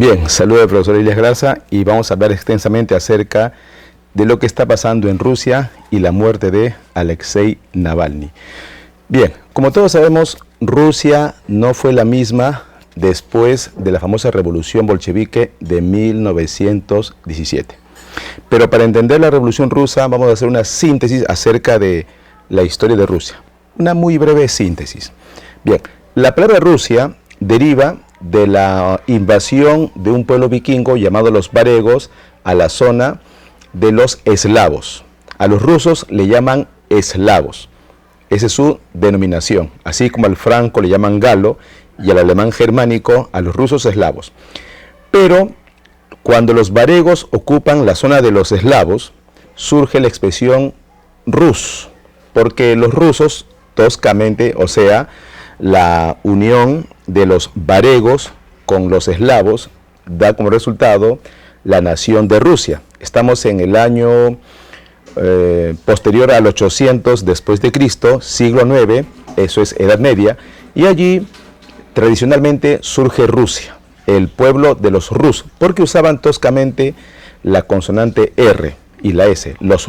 Bien, saludo al profesor Elías Graza y vamos a hablar extensamente acerca de lo que está pasando en Rusia y la muerte de Alexei Navalny. Bien, como todos sabemos, Rusia no fue la misma después de la famosa revolución bolchevique de 1917. Pero para entender la revolución rusa vamos a hacer una síntesis acerca de la historia de Rusia. Una muy breve síntesis. Bien, la palabra Rusia deriva de la invasión de un pueblo vikingo llamado los varegos a la zona de los eslavos. A los rusos le llaman eslavos. Esa es su denominación. Así como al franco le llaman galo y al alemán germánico, a los rusos eslavos. Pero cuando los varegos ocupan la zona de los eslavos, surge la expresión rus, porque los rusos, toscamente, o sea, la unión de los varegos con los eslavos da como resultado la nación de Rusia. Estamos en el año posterior al 800 después de Cristo, siglo IX, eso es Edad Media, y allí tradicionalmente surge Rusia, el pueblo de los rus, porque usaban toscamente la consonante R y la S, los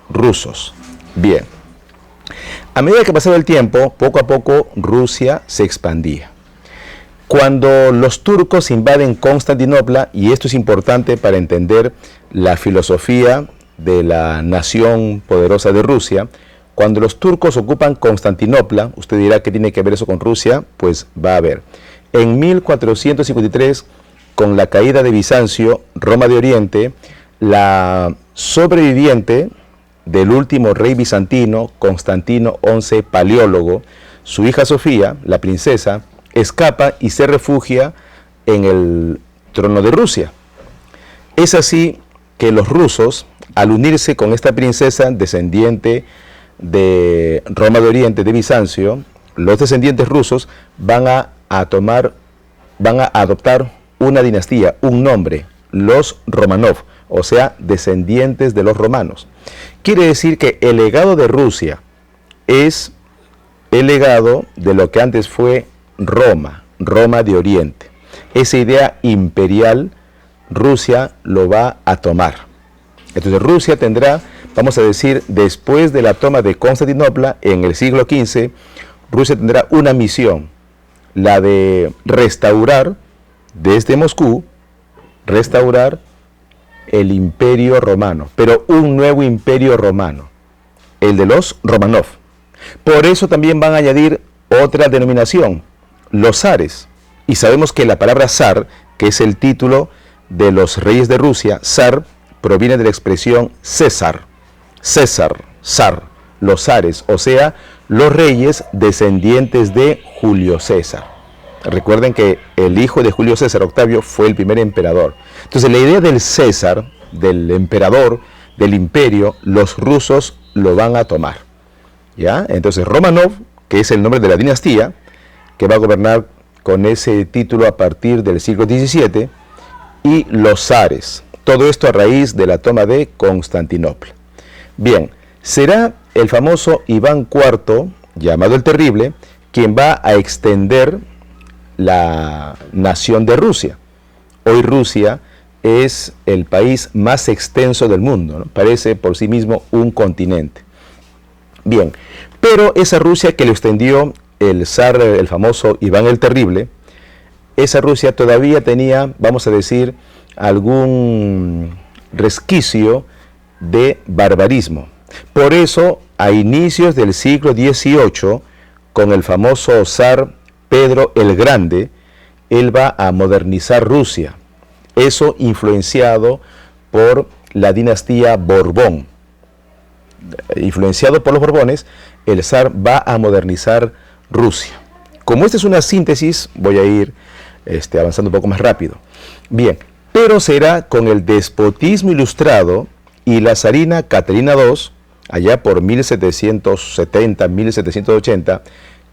rusos. Bien. A medida que pasaba el tiempo, poco a poco Rusia se expandía. Cuando los turcos invaden Constantinopla, y esto es importante para entender la filosofía de la nación poderosa de Rusia, cuando los turcos ocupan Constantinopla, usted dirá ¿qué tiene que ver eso con Rusia? Pues va a ver. En 1453, con la caída de Bizancio, Roma de Oriente, la sobreviviente del último rey bizantino, Constantino XI Paleólogo, su hija Sofía, la princesa, escapa y se refugia en el trono de Rusia. Es así que los rusos, al unirse con esta princesa descendiente de Roma de Oriente, de Bizancio, los descendientes rusos van a adoptar una dinastía, un nombre, los Romanov, o sea, descendientes de los romanos. Quiere decir que el legado de Rusia es el legado de lo que antes fue Roma, Roma de Oriente. Esa idea imperial, Rusia lo va a tomar. Entonces Rusia tendrá, vamos a decir, después de la toma de Constantinopla en el siglo XV, Rusia tendrá una misión, la de restaurar desde Moscú, restaurar el imperio romano, pero un nuevo imperio romano, el de los Romanov. Por eso también van a añadir otra denominación, los zares. Y sabemos que la palabra zar, que es el título de los reyes de Rusia, zar, proviene de la expresión César, zar, los zares, o sea, los reyes descendientes de Julio César. Recuerden que el hijo de Julio César, Octavio, fue el primer emperador. Entonces la idea del César, del emperador, del imperio, los rusos lo van a tomar. ¿Ya? Entonces Romanov, que es el nombre de la dinastía, que va a gobernar con ese título a partir del siglo XVII, y los zares. Todo esto a raíz de la toma de Constantinopla. Bien, será el famoso Iván IV, llamado el Terrible, quien va a extender la nación de Rusia. Hoy Rusia es el país más extenso del mundo, ¿no? Parece por sí mismo un continente. Bien, pero esa Rusia que le extendió el zar, el famoso Iván el Terrible, esa Rusia todavía tenía, vamos a decir, algún resquicio de barbarismo. Por eso, a inicios del siglo XVIII, con el famoso zar Pedro el Grande, él va a modernizar Rusia. Eso influenciado por la dinastía Borbón. Influenciado por los Borbones, el zar va a modernizar Rusia. Como esta es una síntesis, voy a ir avanzando un poco más rápido. Bien, pero será con el despotismo ilustrado y la zarina Caterina II, allá por 1770, 1780,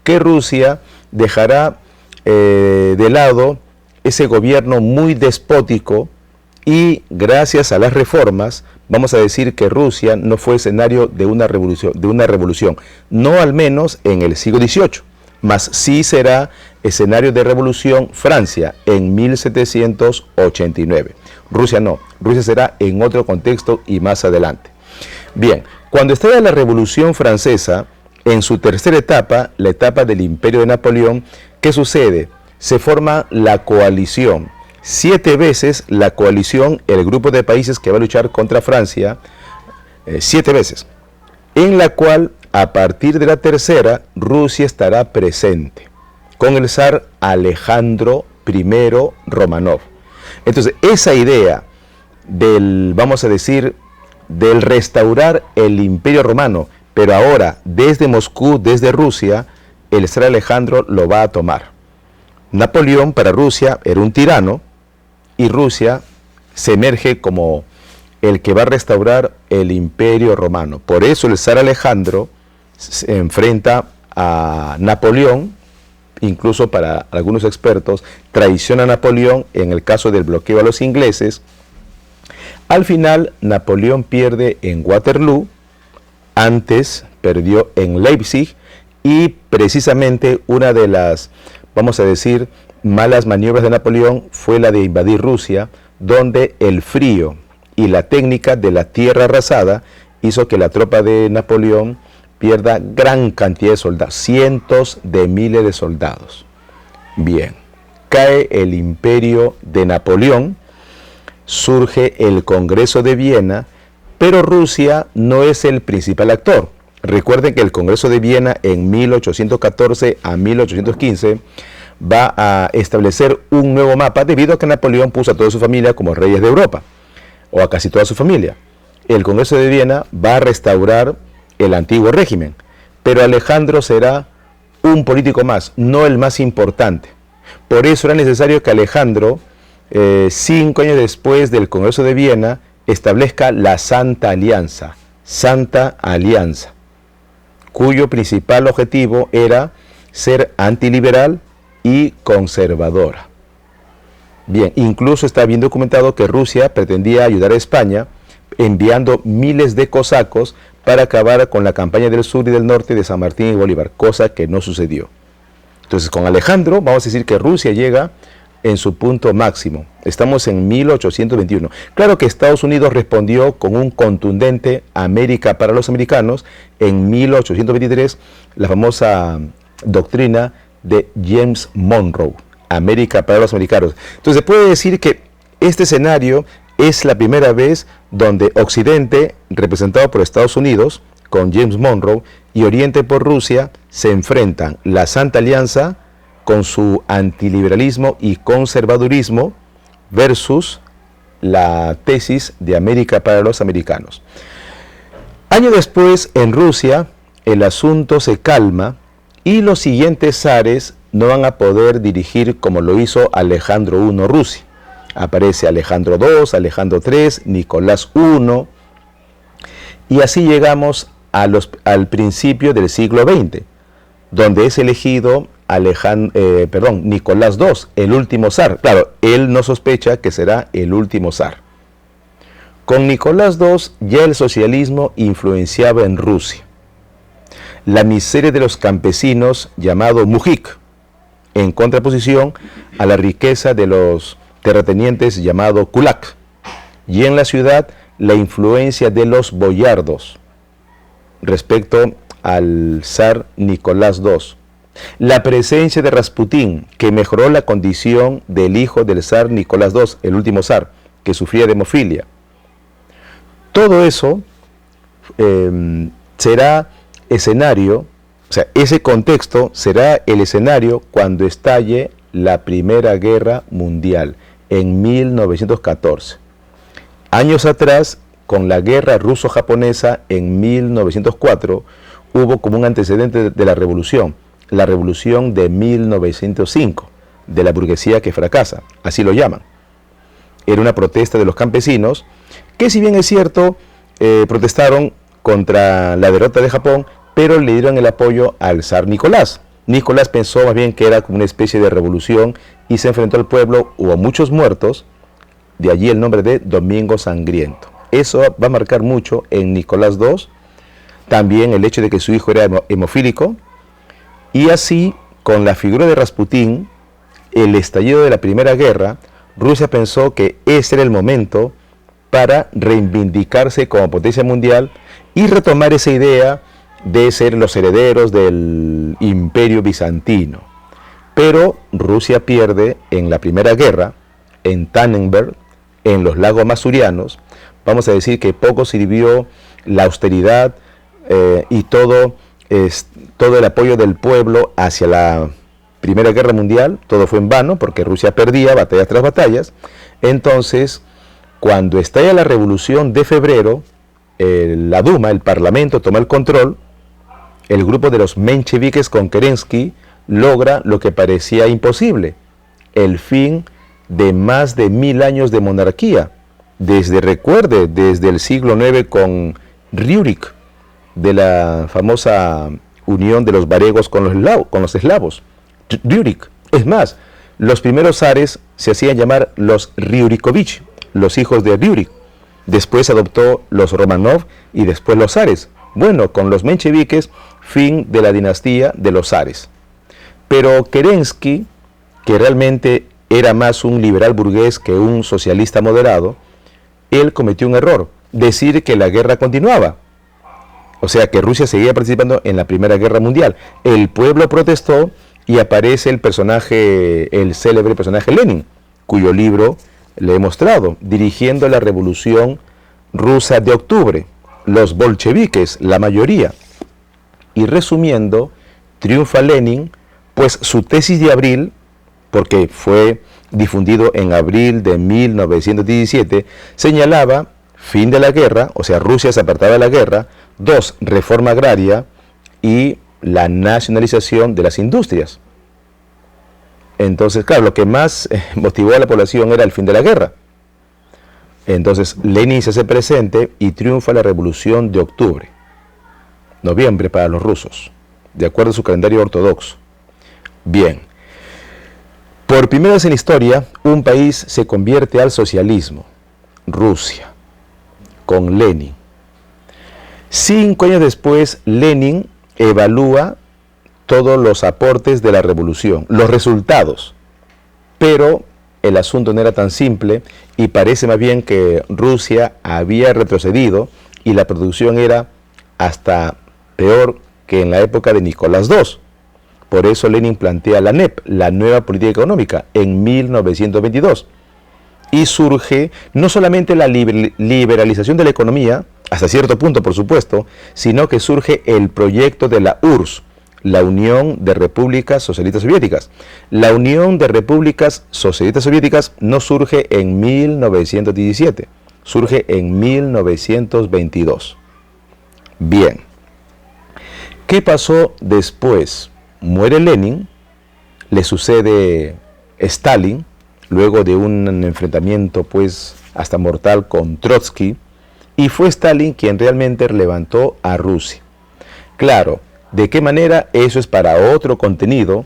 que Rusia dejará de lado ese gobierno muy despótico y gracias a las reformas, vamos a decir que Rusia no fue escenario de una revolución, no al menos en el siglo XVIII. mas sí será escenario de revolución Francia en 1789. Rusia no, Rusia será en otro contexto y más adelante. Bien, cuando estalla la Revolución Francesa, en su tercera etapa, la etapa del Imperio de Napoleón, ¿qué sucede? Se forma la coalición. 7 veces la coalición, el grupo de países que va a luchar contra Francia, 7 veces, en la cual a partir de la tercera, Rusia estará presente con el zar Alejandro I Romanov. Entonces, esa idea del, vamos a decir, del restaurar el Imperio Romano, pero ahora desde Moscú, desde Rusia, el zar Alejandro lo va a tomar. Napoleón para Rusia era un tirano y Rusia se emerge como el que va a restaurar el Imperio Romano. Por eso el zar Alejandro se enfrenta a Napoleón, incluso para algunos expertos, traiciona a Napoleón en el caso del bloqueo a los ingleses. Al final, Napoleón pierde en Waterloo, antes perdió en Leipzig, y precisamente una de las, vamos a decir, malas maniobras de Napoleón fue la de invadir Rusia, donde el frío y la técnica de la tierra arrasada hizo que la tropa de Napoleón pierda gran cantidad de soldados, cientos de miles de soldados. Bien, cae el imperio de Napoleón, surge el Congreso de Viena, pero Rusia no es el principal actor. Recuerden que el Congreso de Viena en 1814 a 1815 va a establecer un nuevo mapa debido a que Napoleón puso a toda su familia como reyes de Europa, o a casi toda su familia. El Congreso de Viena va a restaurar el antiguo régimen, pero Alejandro será un político más, no el más importante. Por eso era necesario que Alejandro, 5 años después del Congreso de Viena, establezca la Santa Alianza, cuyo principal objetivo era ser antiliberal y conservadora. Bien, incluso está bien documentado que Rusia pretendía ayudar a España enviando miles de cosacos para acabar con la campaña del sur y del norte de San Martín y Bolívar, cosa que no sucedió. Entonces, con Alejandro, vamos a decir que Rusia llega en su punto máximo. Estamos en 1821. Claro que Estados Unidos respondió con un contundente América para los americanos en 1823, la famosa doctrina de James Monroe, América para los americanos. Entonces, se puede decir que este escenario es la primera vez donde Occidente, representado por Estados Unidos, con James Monroe, y Oriente por Rusia, se enfrentan la Santa Alianza con su antiliberalismo y conservadurismo versus la tesis de América para los americanos. Años después, en Rusia, el asunto se calma y los siguientes zares no van a poder dirigir como lo hizo Alejandro I Rusia. Aparece Alejandro II, Alejandro III, Nicolás I, y así llegamos al principio del siglo XX, donde es elegido Nicolás II, el último zar. Claro, él no sospecha que será el último zar. Con Nicolás II ya el socialismo influenciaba en Rusia. La miseria de los campesinos, llamado mujik, en contraposición a la riqueza de los terratenientes, llamado kulak, y en la ciudad la influencia de los boyardos respecto al zar Nicolás II. La presencia de Rasputín, que mejoró la condición del hijo del zar Nicolás II, el último zar, que sufría de hemofilia. Todo eso será escenario, o sea, ese contexto será el escenario cuando estalle la Primera Guerra Mundial, en 1914. Años atrás, con la guerra ruso-japonesa en 1904, hubo como un antecedente de la revolución de 1905, de la burguesía que fracasa, así lo llaman. Era una protesta de los campesinos, que si bien es cierto, protestaron contra la derrota de Japón, pero le dieron el apoyo al zar Nicolás. Nicolás pensó más bien que era como una especie de revolución y se enfrentó al pueblo, hubo muchos muertos, de allí el nombre de Domingo Sangriento. Eso va a marcar mucho en Nicolás II, también el hecho de que su hijo era hemofílico, y así con la figura de Rasputín, el estallido de la Primera Guerra, Rusia pensó que ese era el momento para reivindicarse como potencia mundial y retomar esa idea de ser los herederos del Imperio Bizantino. Pero Rusia pierde en la Primera Guerra, en Tannenberg, en los lagos masurianos. Vamos a decir que poco sirvió la austeridad y todo el apoyo del pueblo hacia la Primera Guerra Mundial. Todo fue en vano porque Rusia perdía batallas tras batallas. Entonces, cuando estalla la Revolución de Febrero, la Duma, el Parlamento, toma el control. El grupo de los mencheviques con Kerensky logra lo que parecía imposible: el fin de más de 1000 años de monarquía. Desde el siglo IX con Rjurik, de la famosa unión de los varegos con los eslavos. Rjurik. Es más, los primeros zares se hacían llamar los Rjurikovich, los hijos de Rjurik. Después adoptó los Romanov y después los zares. Bueno, con los mencheviques, fin de la dinastía de los zares. Pero Kerensky, que realmente era más un liberal burgués que un socialista moderado, él cometió un error: decir que la guerra continuaba. O sea, que Rusia seguía participando en la Primera Guerra Mundial. El pueblo protestó y aparece el célebre personaje Lenin, cuyo libro le he mostrado, dirigiendo la Revolución Rusa de octubre, los bolcheviques, la mayoría. Y resumiendo, triunfa Lenin, pues su tesis de abril, porque fue difundido en abril de 1917, señalaba fin de la guerra, o sea, Rusia se apartaba de la guerra, 2, reforma agraria y la nacionalización de las industrias. Entonces, claro, lo que más motivó a la población era el fin de la guerra. Entonces, Lenin se hace presente y triunfa la Revolución de Octubre, noviembre para los rusos, de acuerdo a su calendario ortodoxo. Bien, por primera vez en la historia, un país se convierte al socialismo: Rusia, con Lenin. 5 años después, Lenin evalúa todos los aportes de la revolución, los resultados. Pero el asunto no era tan simple y parece más bien que Rusia había retrocedido y la producción era hasta peor que en la época de Nicolás II. Por eso Lenin plantea la NEP, la nueva política económica, en 1922. Y surge no solamente la liberalización de la economía, hasta cierto punto por supuesto, sino que surge el proyecto de la URSS, la Unión de Repúblicas Socialistas Soviéticas. La Unión de Repúblicas Socialistas Soviéticas no surge en 1917, surge en 1922. Bien, ¿qué pasó después? Muere Lenin, le sucede Stalin, luego de un enfrentamiento pues hasta mortal con Trotsky, y fue Stalin quien realmente levantó a Rusia. Claro, ¿de qué manera? Eso es para otro contenido,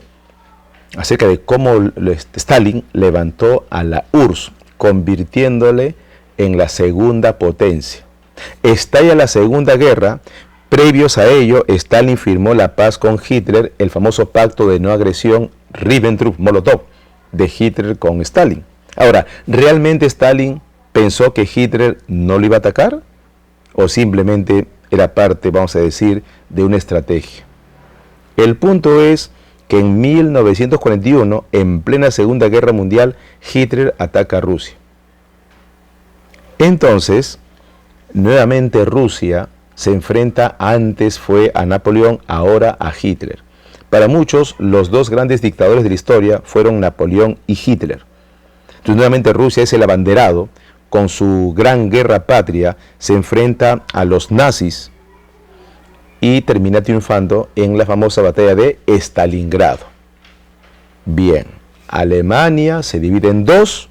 acerca de cómo Stalin levantó a la URSS, convirtiéndole en la segunda potencia. Estalla la Segunda Guerra. Previos a ello, Stalin firmó la paz con Hitler, el famoso pacto de no agresión Ribbentrop-Molotov de Hitler con Stalin. Ahora, ¿realmente Stalin pensó que Hitler no lo iba a atacar? ¿O simplemente era parte, vamos a decir, de una estrategia? El punto es que en 1941, en plena Segunda Guerra Mundial, Hitler ataca a Rusia. Entonces, nuevamente Rusia se enfrenta, antes fue a Napoleón, ahora a Hitler. Para muchos, los dos grandes dictadores de la historia fueron Napoleón y Hitler. Entonces, nuevamente Rusia es el abanderado, con su gran guerra patria, se enfrenta a los nazis y termina triunfando en la famosa batalla de Stalingrado. Bien, Alemania se divide en dos.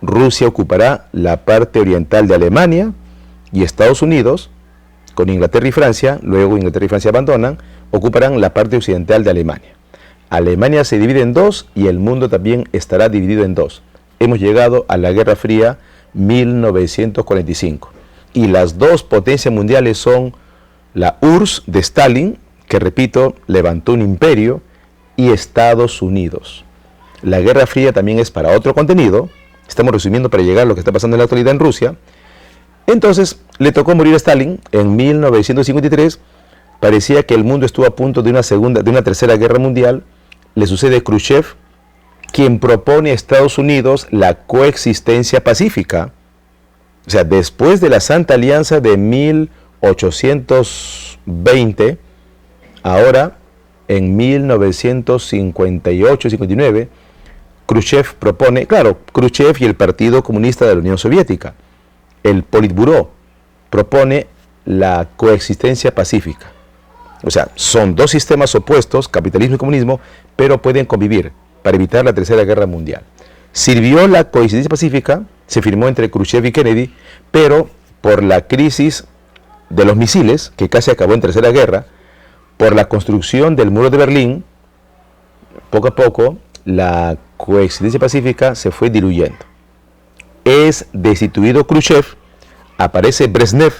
Rusia ocupará la parte oriental de Alemania y Estados Unidos, con Inglaterra y Francia, luego Inglaterra y Francia abandonan, ocuparán la parte occidental de Alemania. Alemania se divide en dos y el mundo también estará dividido en dos. Hemos llegado a la Guerra Fría 1945 y las dos potencias mundiales son la URSS de Stalin, que repito, levantó un imperio, y Estados Unidos. La Guerra Fría también es para otro contenido. Estamos resumiendo para llegar a lo que está pasando en la actualidad en Rusia. Entonces, le tocó morir a Stalin en 1953. Parecía que el mundo estuvo a punto de una tercera guerra mundial. Le sucede a Khrushchev, quien propone a Estados Unidos la coexistencia pacífica. O sea, después de la Santa Alianza de 1820, ahora en 1958-59, Khrushchev propone, claro, Khrushchev y el Partido Comunista de la Unión Soviética, el Politburó, propone la coexistencia pacífica. O sea, son dos sistemas opuestos, capitalismo y comunismo, pero pueden convivir para evitar la Tercera Guerra Mundial. Sirvió la coexistencia pacífica, se firmó entre Khrushchev y Kennedy, pero por la crisis de los misiles, que casi acabó en Tercera Guerra, por la construcción del muro de Berlín, poco a poco la coexistencia pacífica se fue diluyendo. Es destituido Khrushchev, aparece Brezhnev,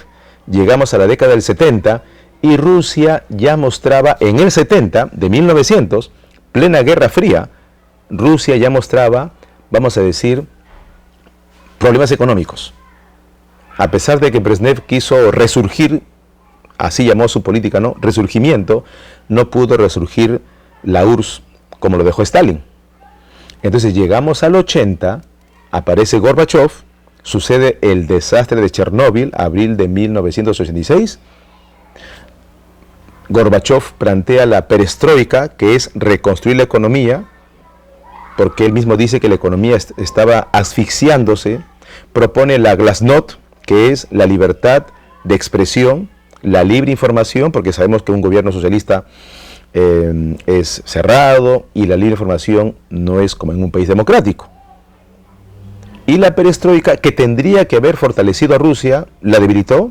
llegamos a la década del 70 y Rusia ya mostraba en el 70, de 1900, plena Guerra Fría, Rusia ya mostraba, vamos a decir, problemas económicos. A pesar de que Brezhnev quiso resurgir, así llamó su política, ¿no? Resurgimiento, no pudo resurgir la URSS como lo dejó Stalin. Entonces llegamos al 80, aparece Gorbachev, sucede el desastre de Chernóbil, abril de 1986. Gorbachev plantea la perestroika, que es reconstruir la economía, porque él mismo dice que la economía estaba asfixiándose. Propone la glasnost, que es la libertad de expresión, la libre información, porque sabemos que un gobierno socialista es cerrado y la libre información no es como en un país democrático. Y la perestroika, que tendría que haber fortalecido a Rusia, la debilitó.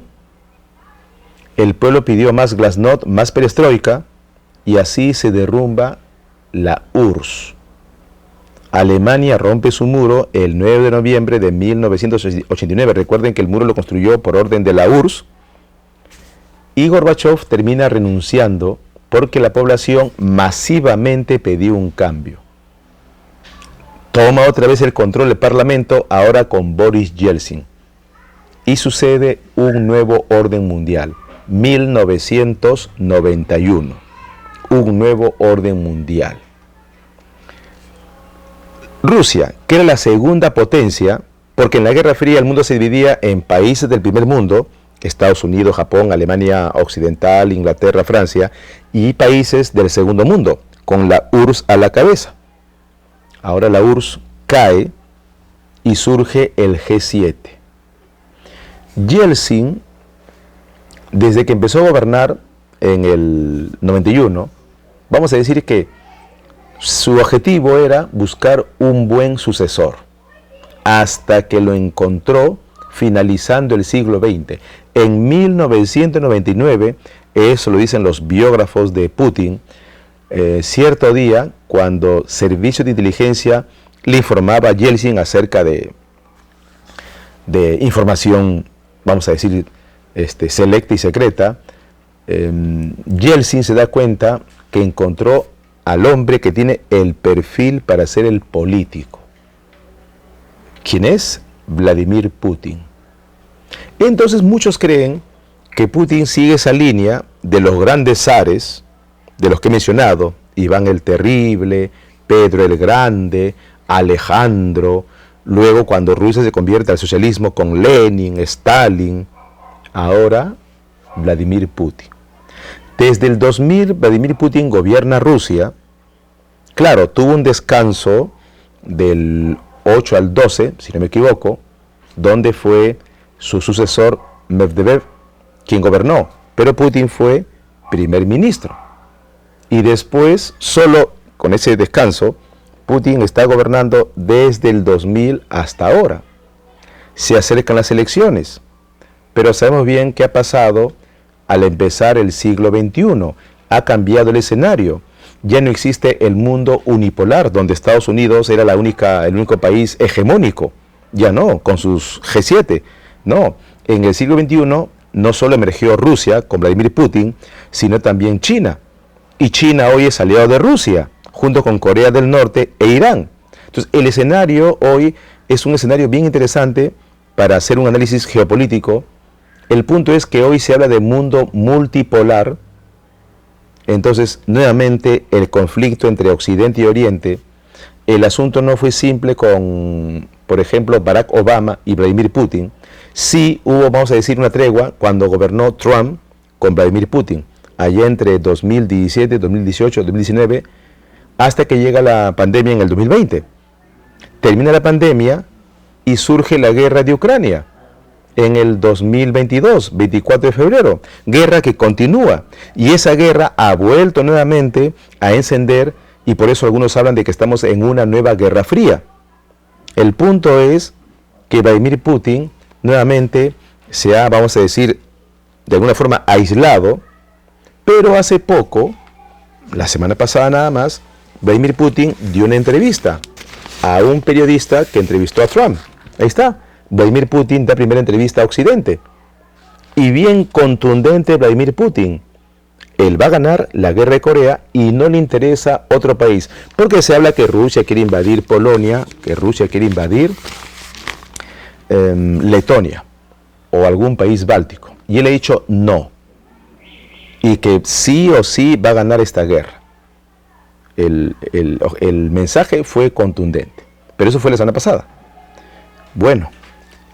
El pueblo pidió más glasnost, más perestroika, y así se derrumba la URSS. Alemania rompe su muro el 9 de noviembre de 1989. Recuerden que el muro lo construyó por orden de la URSS. Y Gorbachev termina renunciando porque la población masivamente pidió un cambio. Toma otra vez el control del Parlamento, ahora con Boris Yeltsin. Y sucede un nuevo orden mundial. 1991. Un nuevo orden mundial. Rusia, que era la segunda potencia, porque en la Guerra Fría el mundo se dividía en países del primer mundo, Estados Unidos, Japón, Alemania Occidental, Inglaterra, Francia, y países del segundo mundo, con la URSS a la cabeza. Ahora la URSS cae y surge el G7. Yeltsin, desde que empezó a gobernar en el 91, vamos a decir que su objetivo era buscar un buen sucesor, hasta que lo encontró finalizando el siglo XX. En 1999, eso lo dicen los biógrafos de Putin, cierto día, cuando servicios de inteligencia le informaba a Yeltsin acerca de información, vamos a decir, selecta y secreta, Yeltsin se da cuenta que encontró al hombre que tiene el perfil para ser el político. ¿Quién es? Vladimir Putin. Entonces muchos creen que Putin sigue esa línea de los grandes zares, de los que he mencionado, Iván el Terrible, Pedro el Grande, Alejandro, luego cuando Rusia se convierte al socialismo con Lenin, Stalin, ahora Vladimir Putin. Desde el 2000, Vladimir Putin gobierna Rusia. Claro, tuvo un descanso del 8 al 12, si no me equivoco, donde fue su sucesor Medvedev quien gobernó, pero Putin fue primer ministro. Y después, solo con ese descanso, Putin está gobernando desde el 2000 hasta ahora. Se acercan las elecciones, pero sabemos bien qué ha pasado al empezar el siglo XXI. Ha cambiado el escenario. Ya no existe el mundo unipolar, donde Estados Unidos era el único país hegemónico. Ya no, con sus G7. No, en el siglo XXI no solo emergió Rusia con Vladimir Putin, sino también China. Y China hoy es aliado de Rusia, junto con Corea del Norte e Irán. Entonces, el escenario hoy es un escenario bien interesante para hacer un análisis geopolítico. El punto es que hoy se habla de mundo multipolar. Entonces, nuevamente, el conflicto entre Occidente y Oriente, el asunto no fue simple con, por ejemplo, Barack Obama y Vladimir Putin. Sí hubo, vamos a decir, una tregua cuando gobernó Trump con Vladimir Putin, allá entre 2017, 2018, 2019, hasta que llega la pandemia en el 2020. Termina la pandemia y surge la guerra de Ucrania en el 2022, 24 de febrero. Guerra que continúa. Y esa guerra ha vuelto nuevamente a encender, y por eso algunos hablan de que estamos en una nueva guerra fría. El punto es que Vladimir Putin nuevamente se ha, vamos a decir, de alguna forma aislado, pero hace poco, la semana pasada nada más, Vladimir Putin dio una entrevista a un periodista que entrevistó a Trump. Ahí está, Vladimir Putin da primera entrevista a Occidente. Y bien contundente Vladimir Putin. Él va a ganar la guerra de Corea y no le interesa otro país. Porque se habla que Rusia quiere invadir Polonia, que Rusia quiere invadir Letonia o algún país báltico. Y él ha dicho no. Y que sí o sí va a ganar esta guerra. El mensaje fue contundente. Pero eso fue la semana pasada. Bueno,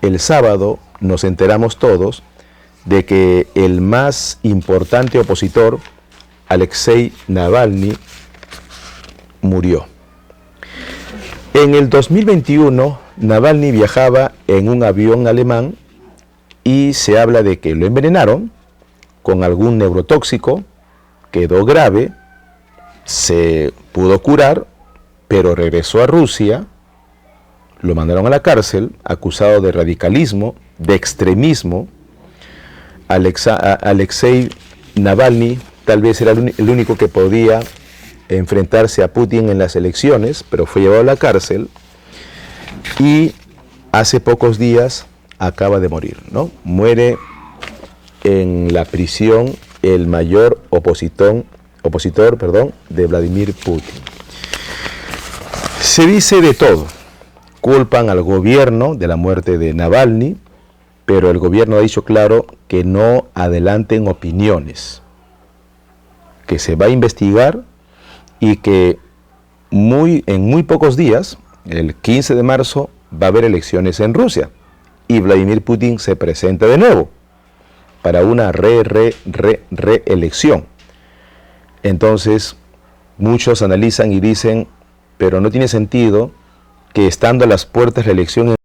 el sábado nos enteramos todos de que el más importante opositor, Alexei Navalny, murió. En el 2021, Navalny viajaba en un avión alemán y se habla de que lo envenenaron con algún neurotóxico, quedó grave, se pudo curar, pero regresó a Rusia, lo mandaron a la cárcel, acusado de radicalismo, de extremismo. Alexei Navalny tal vez era el único que podía enfrentarse a Putin en las elecciones, pero fue llevado a la cárcel y hace pocos días acaba de morir, ¿no? Muere en la prisión el mayor opositor, de Vladimir Putin. Se dice de todo. Culpan al gobierno de la muerte de Navalny, pero el gobierno ha dicho claro que no adelanten opiniones, que se va a investigar y que en muy pocos días, el 15 de marzo, va a haber elecciones en Rusia y Vladimir Putin se presenta de nuevo para una reelección. Entonces, muchos analizan y dicen, pero no tiene sentido que estando a las puertas de la elección